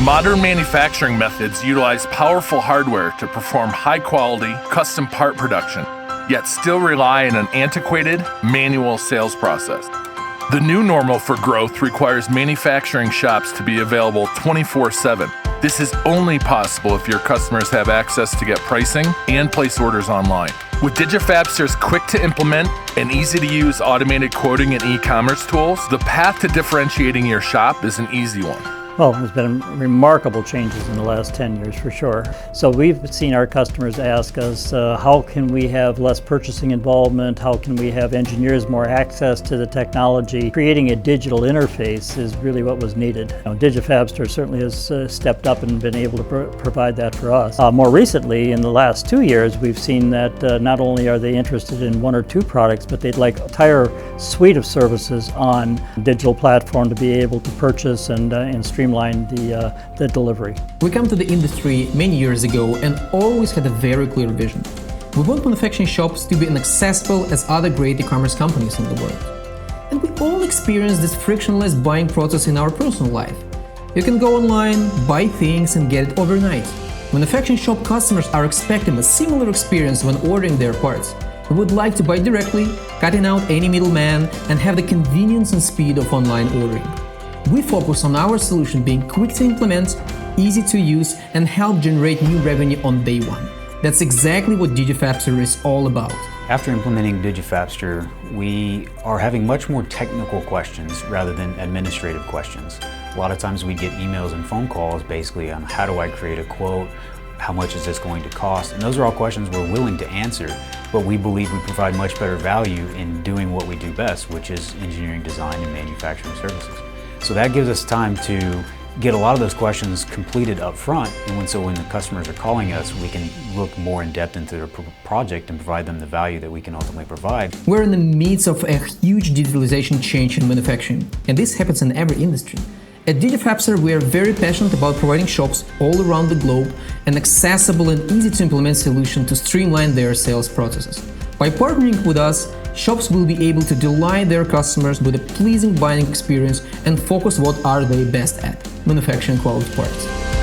Modern manufacturing methods utilize powerful hardware to perform high-quality, custom part production, yet still rely on an antiquated, manual sales process. The new normal for growth requires manufacturing shops to be available 24/7. This is only possible if your customers have access to get pricing and place orders online. With DigiFabster's quick-to-implement and easy-to-use automated quoting and e-commerce tools, the path to differentiating your shop is an easy one. Well, there's been remarkable changes in the last 10 years for sure. So we've seen our customers ask us, how can we have less purchasing involvement? How can we have engineers more access to the technology? Creating a digital interface is really what was needed. DigiFabster certainly has stepped up and been able to provide that for us. More recently, in the last 2 years, we've seen that not only are they interested in 1 or 2 products, but they'd like an entire suite of services on a digital platform to be able to purchase and streamline the delivery. We come to the industry many years ago and always had a very clear vision. We want manufacturing shops to be as accessible as other great e-commerce companies in the world. And we all experience this frictionless buying process in our personal life. You can go online, buy things and get it overnight. Manufacturing shop customers are expecting a similar experience when ordering their parts. We would like to buy directly, cutting out any middleman, and have the convenience and speed of online ordering. We focus on our solution being quick to implement, easy to use, and help generate new revenue on day one. That's exactly what DigiFabster is all about. After implementing DigiFabster, we are having much more technical questions rather than administrative questions. A lot of times we get emails and phone calls basically on how do I create a quote, how much is this going to cost? And those are all questions we're willing to answer, but we believe we provide much better value in doing what we do best, which is engineering, design, and manufacturing services. So that gives us time to get a lot of those questions completed up front, and when the customers are calling us, we can look more in depth into their project and provide them the value that we can ultimately provide. We're in the midst of a huge digitalization change in manufacturing, and this happens in every industry. At DigiFabster, we are very passionate about providing shops all around the globe an accessible and easy to implement solution to streamline their sales processes. By partnering with us, shops will be able to delight their customers with a pleasing buying experience and focus what are they best at, manufacturing quality parts.